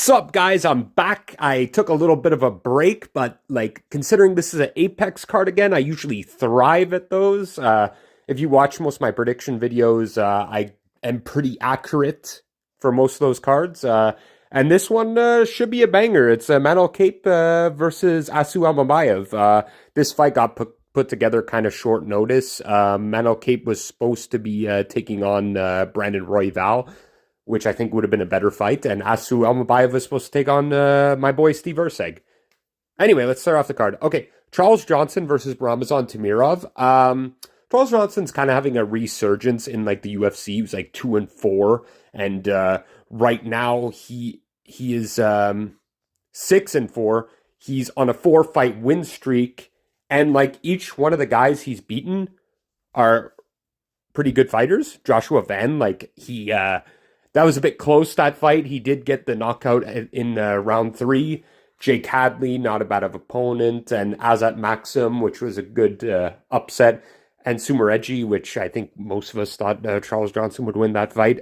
Sup, guys? I'm back. I took a little bit of a break, but like considering this is an Apex card again, I usually thrive at those. If you watch most of my prediction videos, I am pretty accurate for most of those cards. And this one should be a banger. It's Kape versus Almabayev. This fight got put together kind of short notice. Kape was supposed to be taking on Brandon Royval, which I think would have been a better fight. And Almabayev was supposed to take on my boy Steve Urseg. Anyway, let's start off the card. Okay, Charles Johnson versus Ramazan Tamirov. Charles Johnson's kind of having a resurgence in like the UFC. He was like 2-4, and right now he is 6-4. He's on a 4-fight win streak, and like each one of the guys he's beaten are pretty good fighters. Joshua Van, like that was a bit close, that fight. He did get the knockout in round 3. Jake Hadley, not a bad of opponent. And Azat Maxim, which was a good upset. And Sumareji, which I think most of us thought Charles Johnson would win that fight.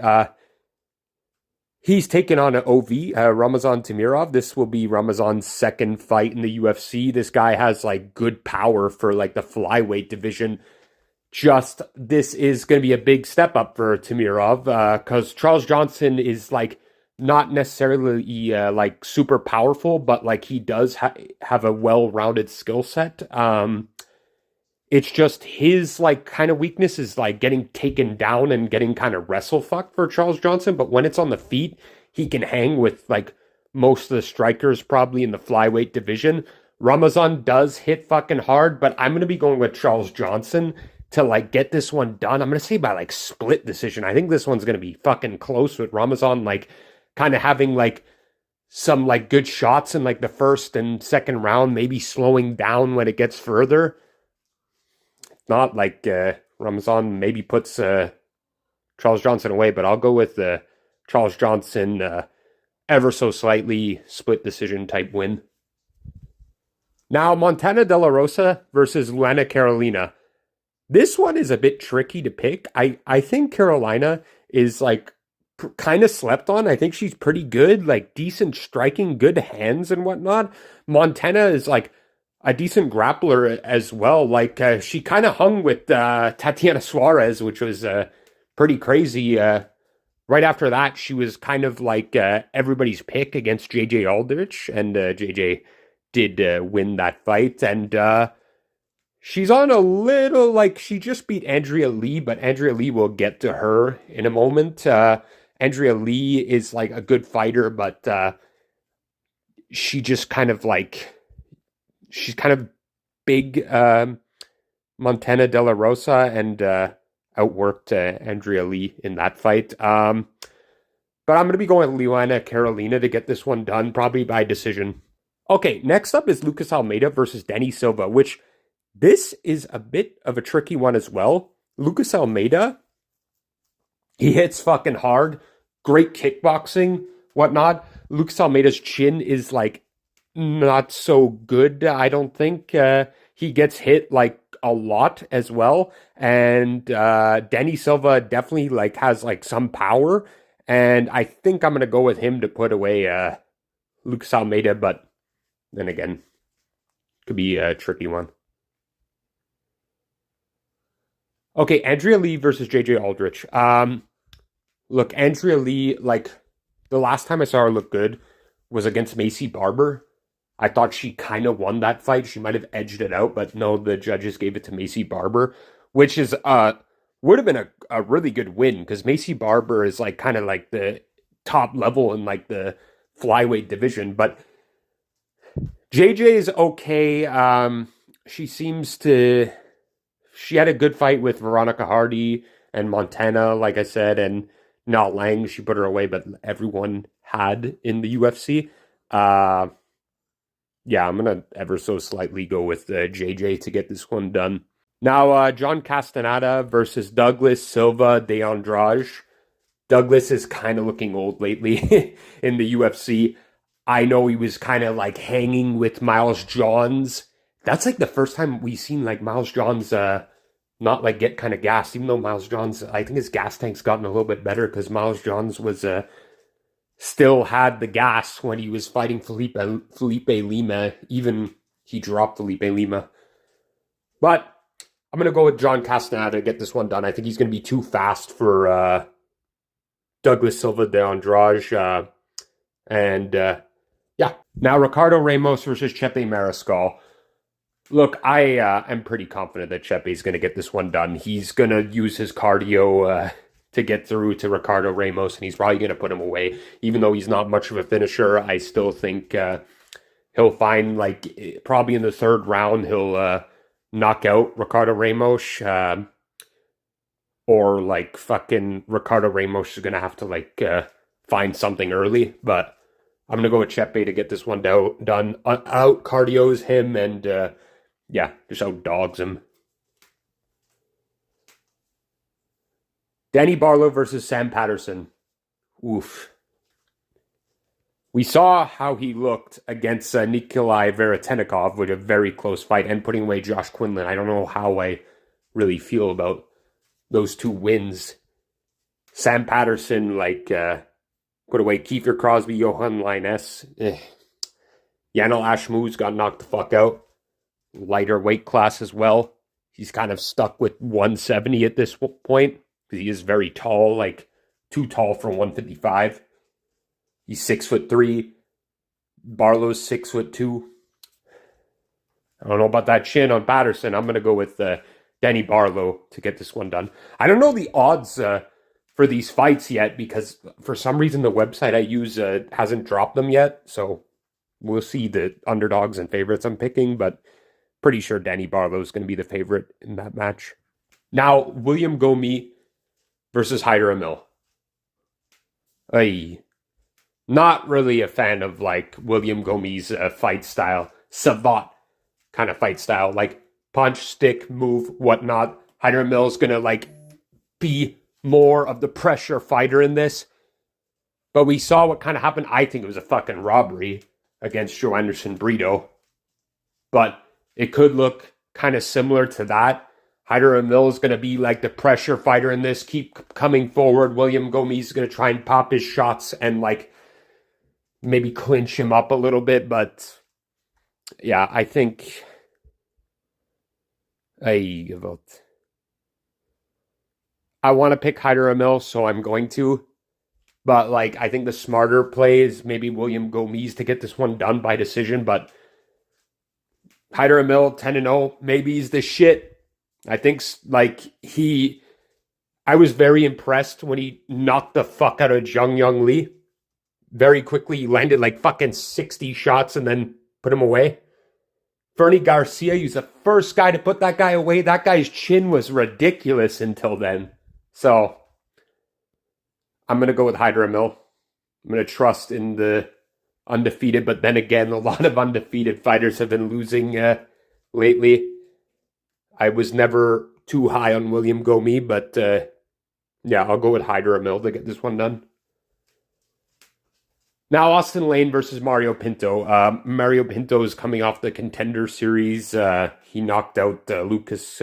He's taken on an OV, Ramazan Tamirov. This will be Ramazan's second fight in the UFC. This guy has like good power for like the flyweight division. Just this is going to be a big step up for Tamirov because Charles Johnson is like not necessarily like super powerful, but like he does have a well-rounded skill set. It's just his like kind of weakness is like getting taken down and getting kind of wrestle fucked for Charles Johnson. But when it's on the feet, he can hang with like most of the strikers probably in the flyweight division. Ramazan does hit fucking hard, but I'm going to be going with Charles Johnson to like get this one done. I'm going to say by like split decision. I think this one's going to be fucking close with Ramazan like kind of having like some like good shots in like the first and second round, maybe slowing down when it gets further. Not like Ramazan maybe puts Charles Johnson away, but I'll go with Charles Johnson ever so slightly split decision type win. Now, Montana De La Rosa versus Luana Carolina. This one is a bit tricky to pick. I think Carolina is like kind of slept on. I think she's pretty good, like decent striking, good hands and whatnot. Montana is like a decent grappler as well. Like she kind of hung with Tatiana Suarez, which was pretty crazy. Right after that, she was kind of like everybody's pick against JJ Aldrich, and JJ did win that fight. And she's on a little, like, she just beat Andrea Lee, but Andrea Lee will get to her in a moment. Andrea Lee is, like, a good fighter, but she just kind of, like, she's kind of big Montana De La Rosa and outworked Andrea Lee in that fight. But I'm going to be going with Luana Carolina to get this one done, probably by decision. Okay, next up is Lucas Almeida versus Danny Silva, which this is a bit of a tricky one as well. Lucas Almeida, he hits fucking hard. Great kickboxing, whatnot. Lucas Almeida's chin is like not so good, I don't think. He gets hit like a lot as well. And Danny Silva definitely like has like some power. And I think I'm going to go with him to put away Lucas Almeida, but then again, could be a tricky one. Okay, Andrea Lee versus JJ Aldrich. Look, Andrea Lee, like, the last time I saw her look good was against Macy Barber. I thought she kind of won that fight. She might have edged it out, but no, the judges gave it to Macy Barber, which is, would have been a really good win, because Macy Barber is, like, kind of like the top level in, like, the flyweight division, but JJ is okay. She had a good fight with Veronica Hardy and Montana, like I said, and not Lang. She put her away, but everyone had in the UFC. Yeah, I'm going to ever so slightly go with JJ to get this one done. Now, John Castaneda versus Douglas Silva de Andrade. Douglas is kind of looking old lately in the UFC. I know he was kind of like hanging with Miles Johns. That's like the first time we've seen like Miles Johns not like get kind of gassed, even though Miles Johns, I think his gas tank's gotten a little bit better, because Miles Johns was still had the gas when he was fighting Felipe Lima. Even he dropped Felipe Lima. But I'm going to go with John Castaneda to get this one done. I think he's going to be too fast for Douglas Silva de Andrade. Yeah. Now, Ricardo Ramos versus Chepe Mariscal. Look, I am pretty confident that Chepe is going to get this one done. He's going to use his cardio to get through to Ricardo Ramos, and he's probably going to put him away. Even though he's not much of a finisher, I still think he'll find, like, probably in the third round, he'll knock out Ricardo Ramos. Or, like, fucking Ricardo Ramos is going to have to, like, find something early. But I'm going to go with Chepe to get this one done. Out cardios him and, yeah, just out dogs him. Danny Barlow versus Sam Patterson. Oof. We saw how he looked against Nikolai Veretennikov with a very close fight and putting away Josh Quinlan. I don't know how I really feel about those two wins. Sam Patterson, like, put away Kiefer Crosby, Johan Linus. Yanel Ashmouz got knocked the fuck out. Lighter weight class as well. He's kind of stuck with 170 at this point because he is very tall, like too tall for 155. He's 6'3". Barlow's 6'2". I don't know about that chin on Patterson. I'm going to go with Danny Barlow to get this one done. I don't know the odds for these fights yet because for some reason the website I use hasn't dropped them yet. So we'll see the underdogs and favorites I'm picking, but pretty sure Danny Barlow is going to be the favorite in that match. Now, William Gomis versus Hyder Emil. Not really a fan of, like, William Gomis' fight style. Savate kind of fight style. Like, punch, stick, move, whatnot. Hyder Emil is going to, like, be more of the pressure fighter in this. But we saw what kind of happened. I think it was a fucking robbery against Joe Anderson Brito. But it could look kind of similar to that. Hyder Emil is going to be like the pressure fighter in this. Keep coming forward. William Gomis is going to try and pop his shots and, like, maybe clinch him up a little bit. But, yeah, I think I want to pick Hyder Emil, so I'm going to. But, like, I think the smarter play is maybe William Gomis to get this one done by decision. But Hyder Emil, 10-0, maybe he's the shit. I think, like, I was very impressed when he knocked the fuck out of Zhang Young Lee. Very quickly, he landed, like, fucking 60 shots and then put him away. Fernie Garcia, he was the first guy to put that guy away. That guy's chin was ridiculous until then. So, I'm going to go with Hyder Emil. I'm going to trust in the undefeated, but then again, a lot of undefeated fighters have been losing lately. I was never too high on William Gomis, but yeah, I'll go with Hyder Emil to get this one done. Now, Austin Lane versus Mario Pinto. Mario Pinto is coming off the Contender Series. He knocked out Lucas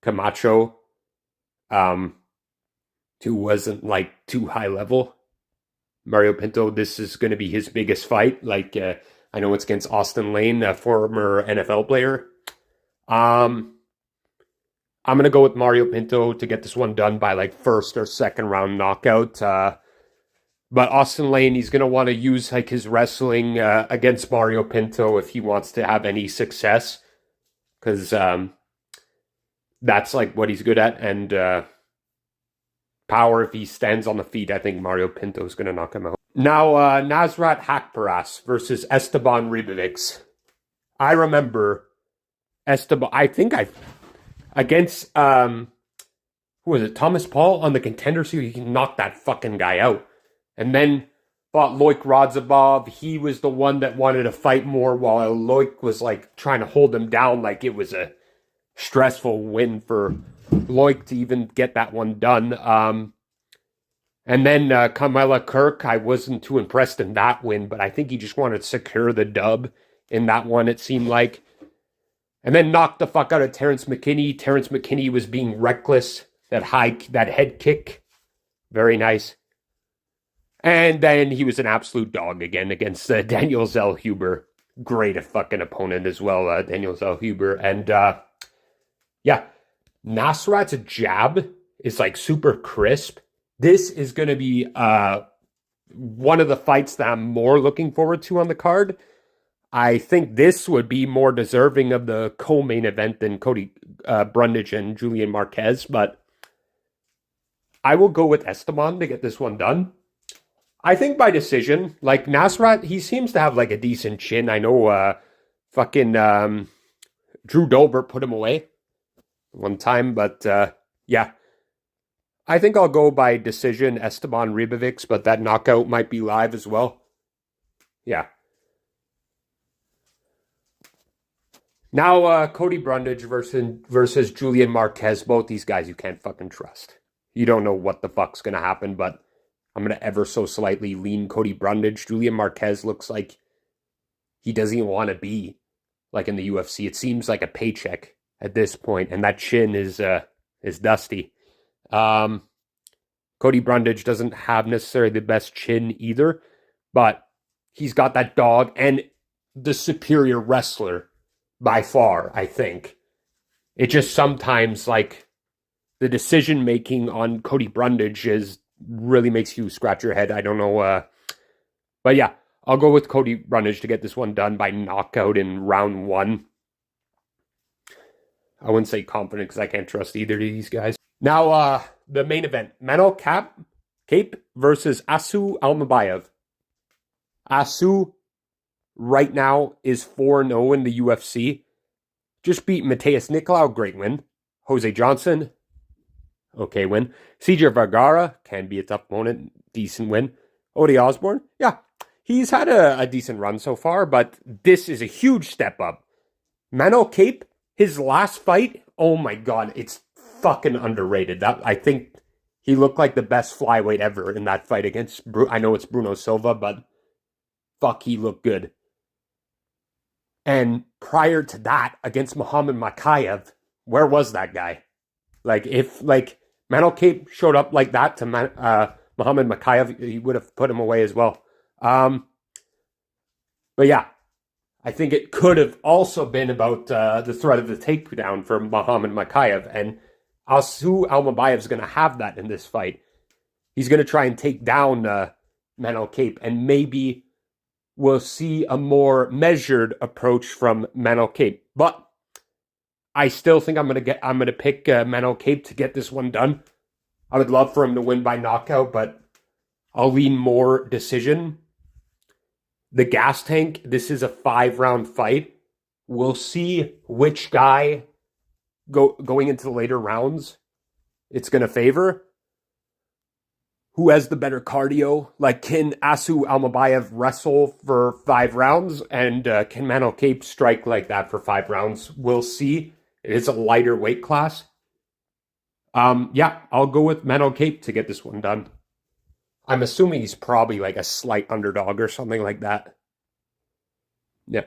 Camacho, who wasn't, like, too high level. Mario Pinto, this is going to be his biggest fight. Like, I know it's against Austin Lane, a former NFL player. I'm going to go with Mario Pinto to get this one done by, like, first or second round knockout. But Austin Lane, he's going to want to use, like, his wrestling against Mario Pinto if he wants to have any success. Because that's, like, what he's good at. And power, if he stands on the feet, I think Mario Pinto is going to knock him out. Now, Nasrat Hakparas versus Esteban Ribovics. I remember Esteban, against, who was it, Thomas Paul on the Contender Series, he knocked that fucking guy out. And then fought Loik Radzhabov. He was the one that wanted to fight more while Loik was, like, trying to hold him down. Like, it was a stressful win for Loik to even get that one done. And then Kamala Kirk, I wasn't too impressed in that win, but I think he just wanted to secure the dub in that one, it seemed like. And then knocked the fuck out of Terrence McKinney. Terrence McKinney was being reckless. That head kick, very nice. And then he was an absolute dog again against Daniel Zellhuber. Great fucking opponent as well, Daniel Zellhuber. And yeah, Nasrat's jab is like super crisp. This is going to be one of the fights that I'm more looking forward to on the card. I think this would be more deserving of the co-main event than Cody Brundage and Julian Marquez, but I will go with Esteban to get this one done. I think by decision. Like Nasrat, he seems to have like a decent chin. I know fucking Drew Dober put him away one time, but yeah. I think I'll go by decision Esteban Ribovics, but that knockout might be live as well. Yeah. Now, Cody Brundage versus Julian Marquez. Both these guys you can't fucking trust. You don't know what the fuck's going to happen, but I'm going to ever so slightly lean Cody Brundage. Julian Marquez looks like he doesn't even want to be like in the UFC. It seems like a paycheck at this point, and that chin is dusty. Cody Brundage doesn't have necessarily the best chin either, but he's got that dog and the superior wrestler by far, I think. It just sometimes, like, the decision-making on Cody Brundage really makes you scratch your head. I don't know. But yeah, I'll go with Cody Brundage to get this one done by knockout in round 1. I wouldn't say confident because I can't trust either of these guys. Now, the main event. Manel Kape versus Asu Almabayev. Asu right now is 4-0 in the UFC. Just beat Mateus Nicolau, great win. Jose Johnson, okay win. CJ Vergara, can be a tough opponent, decent win. Odie Osborne, yeah, he's had a decent run so far, but this is a huge step up. Manel Kape, his last fight, oh my god, it's fucking underrated. I think he looked like the best flyweight ever in that fight against, I know it's Bruno Silva, but fuck, he looked good. And prior to that, against Muhammad Makayev, where was that guy? Like, if, like, Manel Kape showed up like that to Muhammad Makayev, he would have put him away as well. But yeah, I think it could have also been about the threat of the takedown for Muhammad Makayev. And Asu Almabayev is going to have that in this fight. He's going to try and take down Manel Kape, and maybe we'll see a more measured approach from Manel Kape. But I still think I'm gonna pick Manel Kape to get this one done. I would love for him to win by knockout, but I'll lean more decision. The gas tank, this is a 5-round fight. We'll see which guy going into the later rounds it's gonna favor. Who has the better cardio? Like, can Asu Almabayev wrestle for 5 rounds? And can Manel Kape strike like that for 5 rounds? We'll see. It is a lighter weight class. Yeah, I'll go with Manel Kape to get this one done. I'm assuming he's probably like a slight underdog or something like that. Yeah.